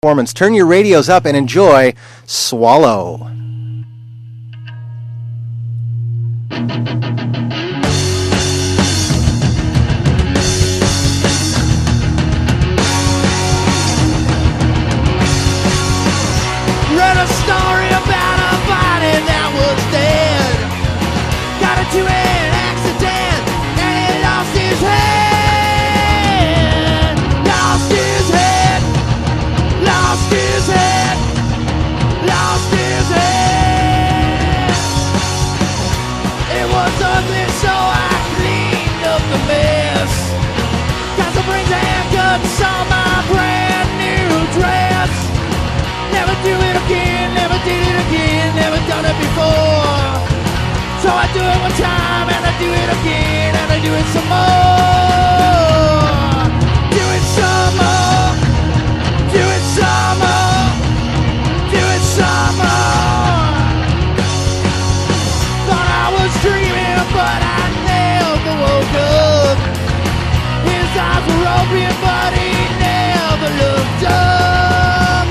performance. Turn your radios up and enjoy Swallow. Read a story about a body that was dead. Got into an accident and he lost his head. Lost his head. Lost his head. Lost his head. It was ugly, so I cleaned up the mess. Got some rings and cuts on my brand new dress. Never do it again, never did it again, never done it before. So I do it one time and I do it again and I do it some more. Do it some more. Do it some more. Do it some more. Thought I was dreaming but I never woke up. His eyes were open but he never looked up.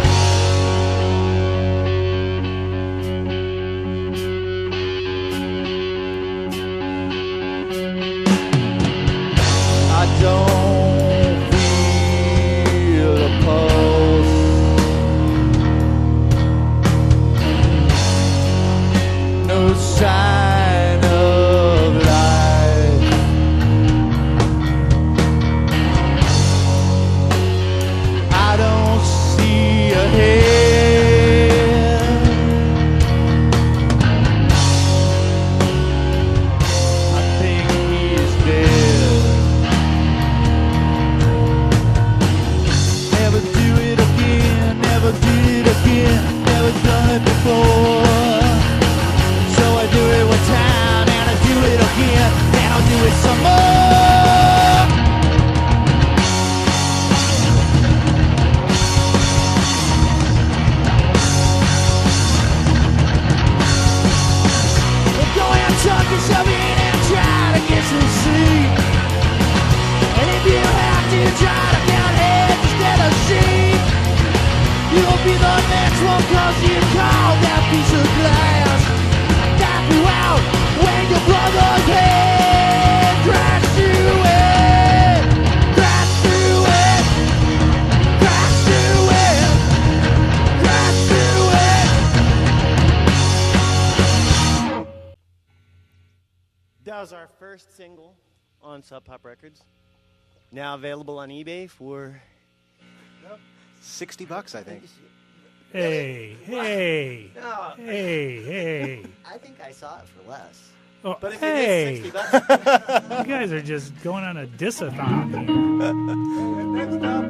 I don't feel a pulse. No sign of life. I don't see a head. I think he's dead. Never do it again, never did it again, never done it before. So I do it one time and I do it again and I'll do it some more. Well, go and tuck yourself in and try to get some sleep. And if you have to try to count heads instead of sheep, you'll be the next one cause you called that piece of glass. Tap you out when your brother's head crashed through it. Crashed through it. Crashed through it. Crashed through it. That was our first single on Sub Pop Records. Now available on eBay for $60, I think. Hey, hey, No, hey. I think I saw it for less. Oh, But if hey, it is $60, you guys are just going on a diss-a-thon here. Next up,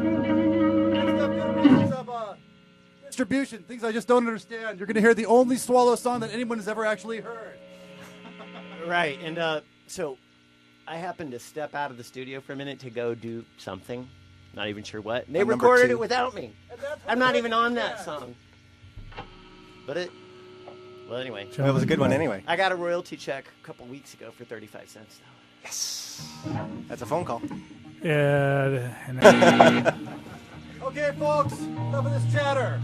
distribution, things I just don't understand. You're going to hear the only Swallow song that anyone has ever actually heard. right? And so I happened to step out of the studio for a minute to go do something. Not even sure what. And they On number recorded 2. it without me. I'm not even on that song. But well, anyway. It was a good one anyway. I got a royalty check a couple weeks ago for 35 cents. Yes. That's a phone call. Yeah, and Okay, folks, enough of this chatter.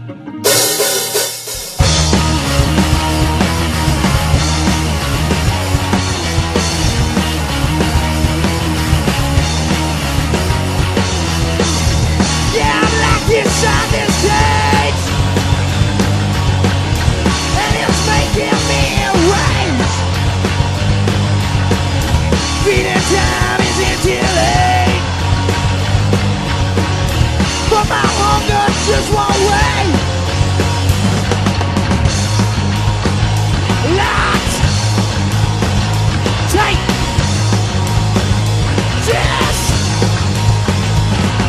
Yeah, I'm locked inside this cage, and it's making me rage. Feeding time isn't too late, but my hunger just won't wait. Locked, tight, just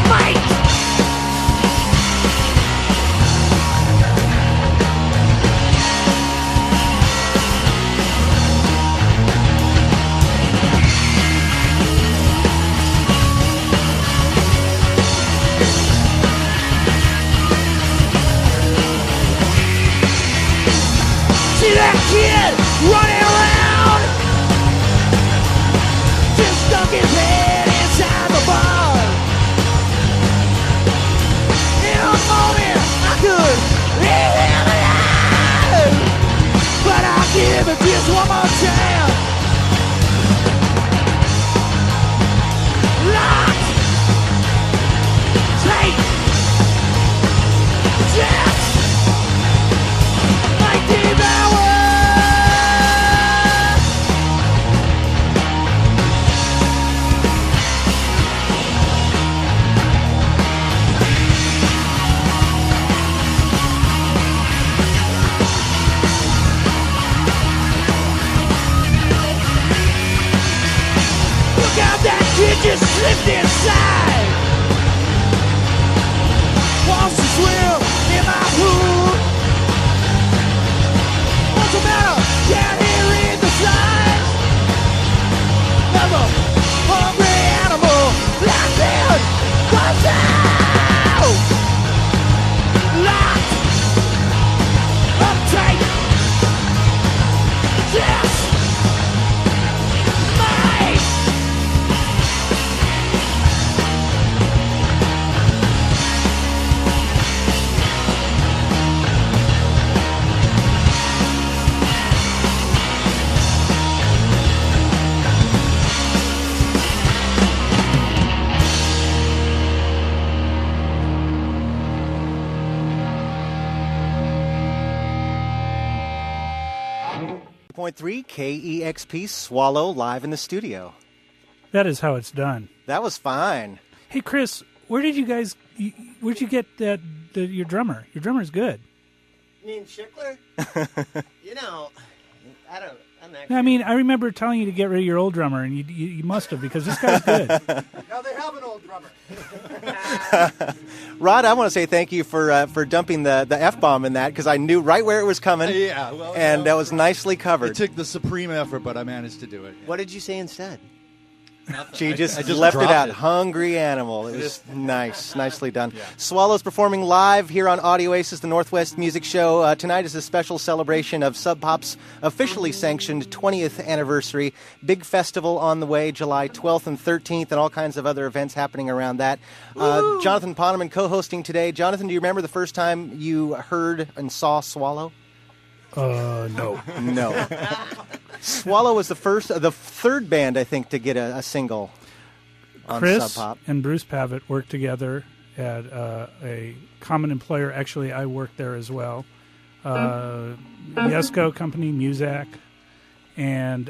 fight. See that kid running around, just stuck his head inside the bar. In a moment, just slipped inside. Wants to swim in my pool. What's the matter? Can't hear in the signs. I'm a hungry animal. Locked in. What's out? Locked. Uptight. Yes. Mine. Point 3 KEXP Swallow live in the studio. That is how it's done. That was fine. Hey, Chris, where'd you get your drummer? Your drummer's good. You mean Schickler? You know, I'm not. I mean, I remember telling you to get rid of your old drummer, and you must have, because this guy's good. Now they have an old drummer. Rod, I want to say thank you for dumping the F-bomb in that, because I knew right where it was coming. Yeah, well, and that was nicely covered. It took the supreme effort, but I managed to do it. What did you say instead? She just, I just left it dropped out. it. Hungry animal. It was nice. Nicely done. Yeah. Swallows performing live here on Audio Aces, the Northwest Music Show. Tonight is a special celebration of Sub Pop's officially sanctioned 20th anniversary. Big festival on the way, July 12th and 13th, and all kinds of other events happening around that. Jonathan Poneman co-hosting today. Jonathan, do you remember the first time you heard and saw Swallow? No. No. Swallow was the third band, I think, to get a single on Chris Sub Pop. and Bruce Pavitt worked together at a common employer. Actually, I worked there as well. Yesco Company, Muzak. And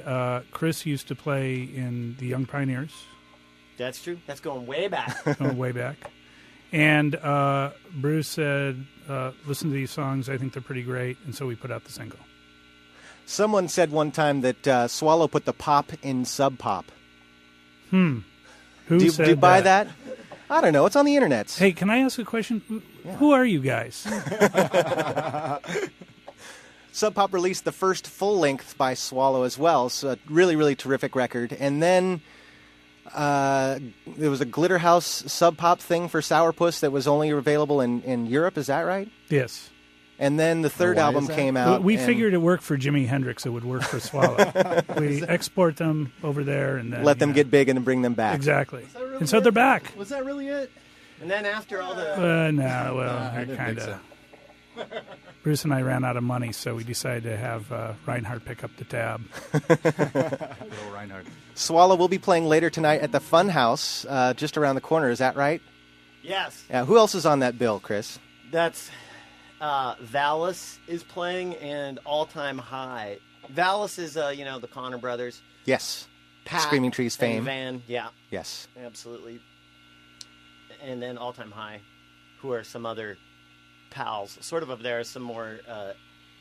Chris used to play in the Young Pioneers. That's true. That's going way back. Going way back. And Bruce said, listen to these songs. I think they're pretty great. And so we put out the single. Someone said one time that Swallow put the pop in Sub Pop. Who Do said you buy that? I don't know. It's on the internet. Hey, can I ask a question? Who are you guys? Sub Pop released the first full length by Swallow as well. So a really, really terrific record. And then there was a Glitter House Sub Pop thing for Sourpuss that was only available in Europe. Is that right? Yes. And then the third album came out. We figured it worked for Jimi Hendrix. It would work for Swallow. We export them over there and then let them get big and then bring them back. Exactly. Really and so they're back. Was that really it? And then after all the... I didn't kind think of... Bruce and I ran out of money, so we decided to have Reinhardt pick up the tab. Little Reinhardt. Swallow will be playing later tonight at the Fun House, just around the corner. Is that right? Yes. Yeah. Who else is on that bill, Chris? That's... Valis is playing, and All Time High. Valis is, the Connor brothers. Yes. Pat Screaming Trees fame. and Van, yeah. Yes. Absolutely. And then All Time High, who are some other pals. Sort of up there, some more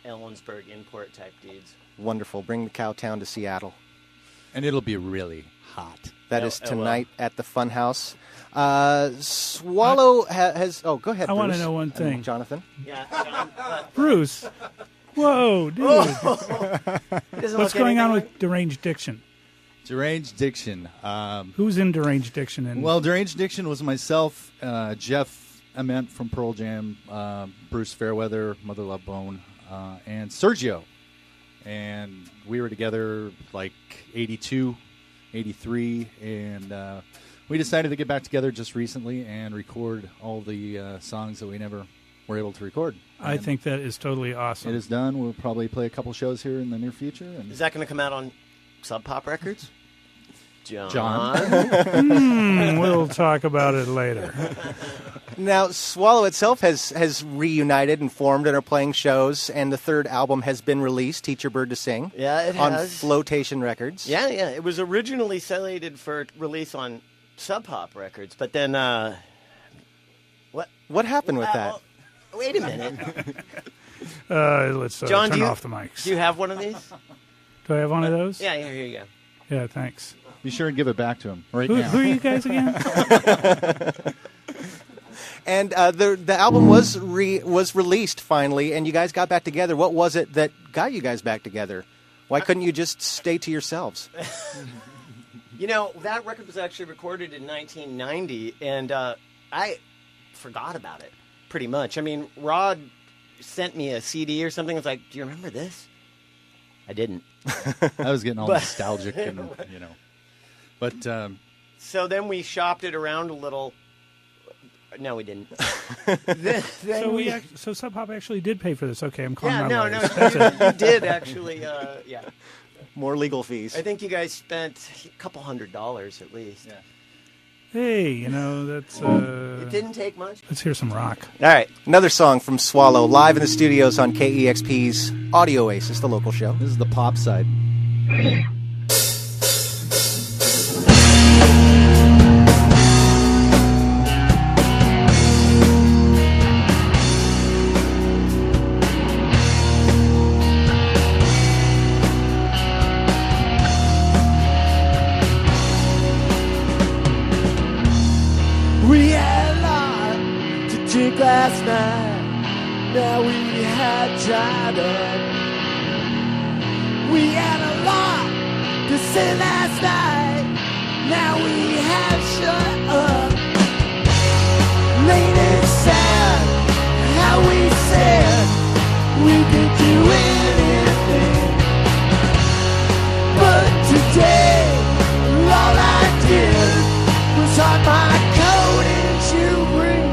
Ellensburg import type dudes. Wonderful. Bring the Cowtown to Seattle. And it'll be really hot. That is tonight at the Fun House. Swallow has... Oh, go ahead, I Bruce. want to know one thing. Jonathan? Yeah. John, Bruce. Whoa, dude. What's going on with Deranged Diction? Deranged Diction. Who's in Deranged Diction? And Well, Deranged Diction was myself, Jeff Ament from Pearl Jam, Bruce Fairweather, Mother Love Bone, and Sergio. And we were together like 82, 83, and we decided to get back together just recently and record all the songs that we never were able to record. I think that is totally awesome. It is done. We'll probably play a couple shows here in the near future. And is that going to come out on Sub Pop Records? John. We'll talk about it later. Now, Swallow itself has reunited and formed and are playing shows, and the third album has been released, Teach Your Bird to Sing. Yeah, it on has. Flotation Records. Yeah. It was originally slated for release on Sub Pop Records, but then What happened with that? Well, wait a minute. Let's John, turn off the mics. Do you have one of these? Do I have one of those? Yeah, here you go. Yeah, thanks. Be sure and give it back to him right Who now. are you guys again? And the album was released finally, and you guys got back together. What was it that got you guys back together? Why couldn't you just stay to yourselves? You know, that record was actually recorded in 1990, and I forgot about it, pretty much. I mean, Rod sent me a CD or something. I was like, do you remember this? I didn't. I was getting all nostalgic, and But so then we shopped it around a little. No, we didn't. So Sub Pop actually did pay for this. Okay, I'm calling Yeah, my no, lawyers. That's it. you did actually. Yeah, More legal fees. I think you guys spent a couple $100 at least. Yeah. Hey, that's. It didn't take much. Let's hear some rock. All right, another song from Swallow, live in the studios on KEXP's Audio Oasis, the local show. this is the pop side. We had a lot to drink last night. Now we had dried up. We had a lot to say last night. Now we have shut up. Lady said how we said we could do anything. But today, all I did was hide my coat and shoe ring.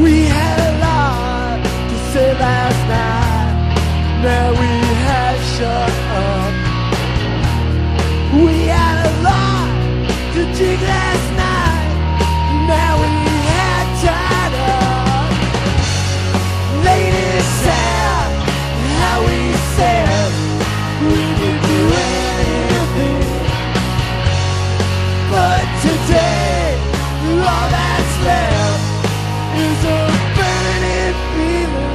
We had a lot to say last night. Now we have shut up. We had a lot to drink last night. Now we had tied up. Lady said how we said we could do anything. But today, all that's left is a burning feeling.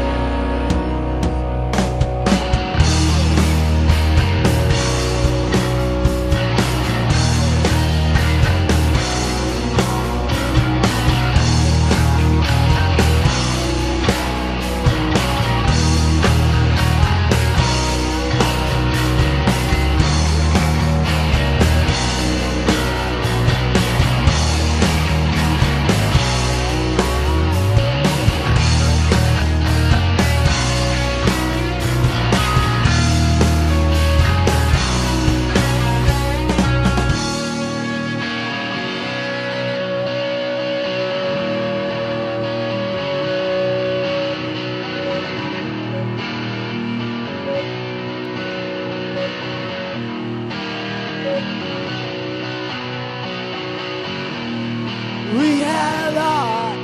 We had a lot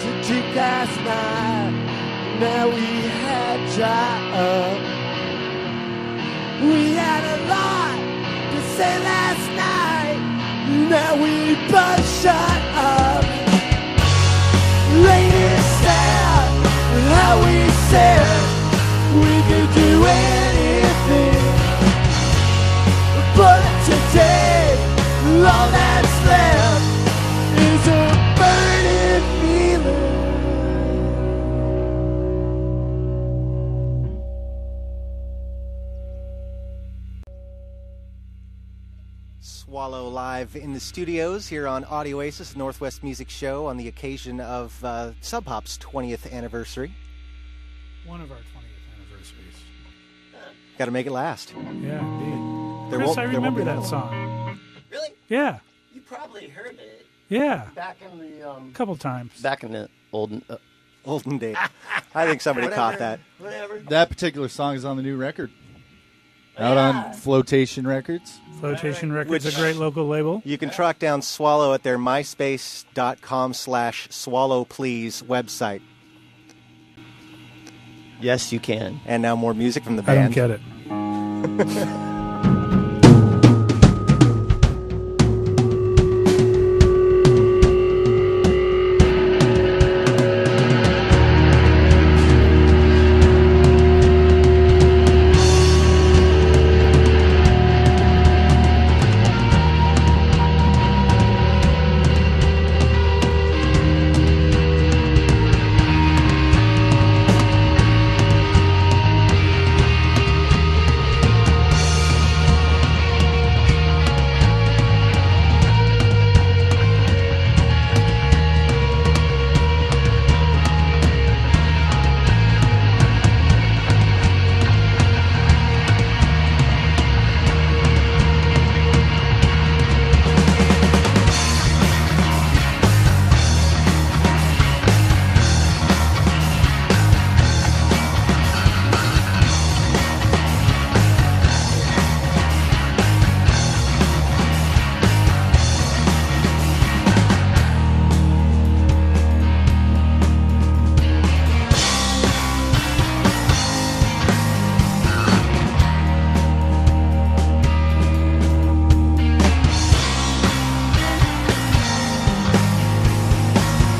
to drink last night. Now we had dry up. We had a lot to say last night. Now we both shut up. Lady said how we said we could do anything. But today, all that's left is a burning feeling. Swallow live in the studios here on Audio Oasis, Northwest Music Show, on the occasion of Sub Pop's 20th anniversary. One of our 20th anniversaries. Got to make it last. Yeah, indeed. There Chris, won't- I there won't remember be that another song. Really? Yeah, You probably heard it yeah. back in the A couple times. back in the olden. Olden days. I think somebody caught that. Whatever. That particular song is on the new record. Out on Flotation Records. Flotation Records, Which- a great local label. You can track down Swallow at their myspace.com/swallowplease website. Yes, you can. And now more music from the I don't band. get it.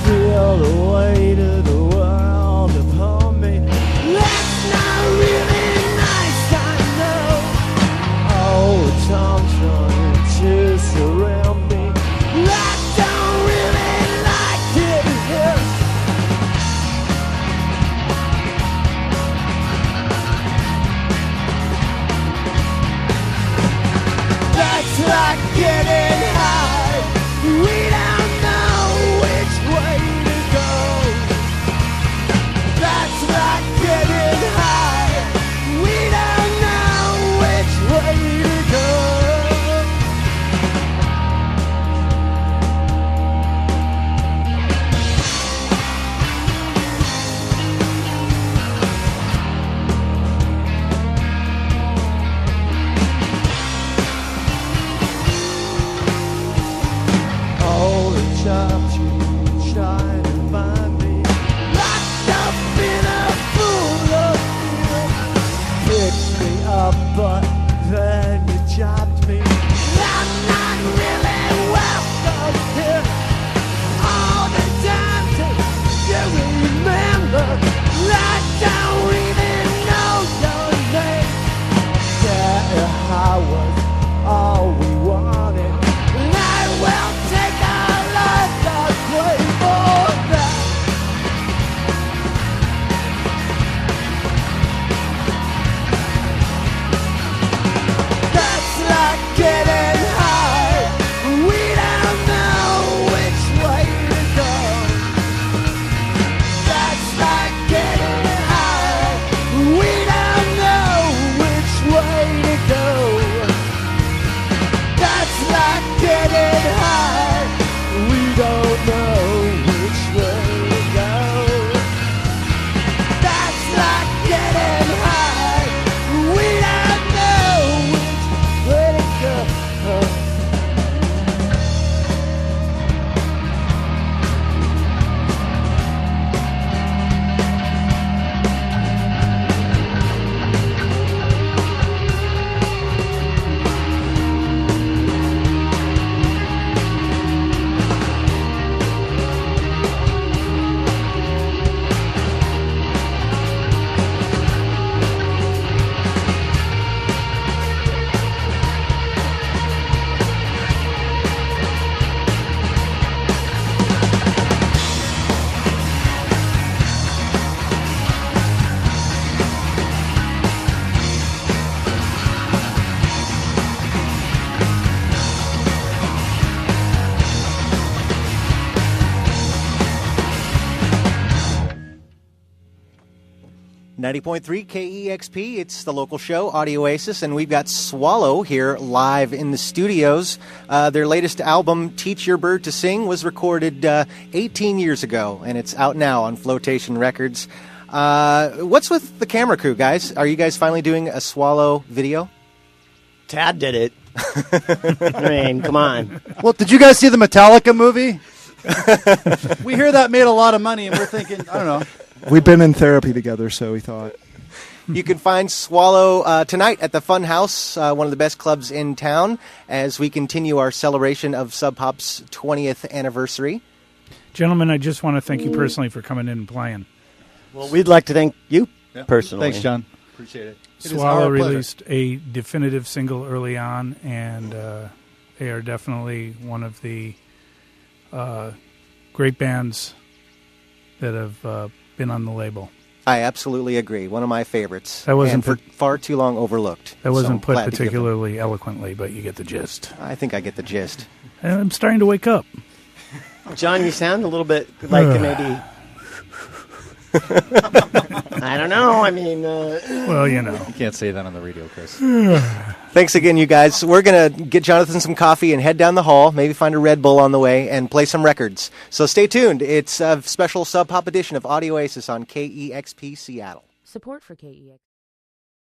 Feel the weight of the world upon me. That's not really nice, I know. All the time trying to surround me. I don't really like it here. That's like getting high. We don't know which way to go. That's like getting high. We don't know which way to go. All the times you try to find me locked up in a full of fear. Picked me up, but then you dropped me. I'm not really welcome here. All the times that you remember, I don't even know your name. Yeah, I was all we wanted. And I will take our life that way for that. That's like getting high. We don't know which way to go. That's like getting high. We don't know which way to go. That's like getting high. We don't know which way to go. That's like getting high. We don't know which way to go. 90.3 KEXP, it's the local show, Audio Oasis, and we've got Swallow here live in the studios. Their latest album, Teach Your Bird to Sing, was recorded 18 years ago, and it's out now on Flotation Records. What's with the camera crew, guys? Are you guys finally doing a Swallow video? Tad did it. I mean, come on. Well, did you guys see the Metallica movie? We hear that made a lot of money, and we're thinking, I don't know. We've been in therapy together, so we thought. You can find Swallow tonight at the Fun House, one of the best clubs in town, as we continue our celebration of Sub Pop's 20th anniversary. Gentlemen, I just want to thank you personally for coming in and playing. Well, we'd like to thank you personally. Thanks, John. Appreciate it. Swallow released a definitive single early on, and they are definitely one of the great bands that have been on the label. I absolutely agree. One of my favorites. That wasn't and for far too long overlooked. That wasn't So put glad to give them- particularly eloquently, but you get the gist. I think I get the gist. And I'm starting to wake up. John, you sound a little bit like maybe. I don't know. I mean, Well, you know. You can't say that on the radio, Chris. Thanks again, you guys. We're going to get Jonathan some coffee and head down the hall, maybe find a Red Bull on the way, and play some records. So stay tuned. It's a special Sub Pop edition of Audio Oasis on KEXP Seattle. Support for KEXP.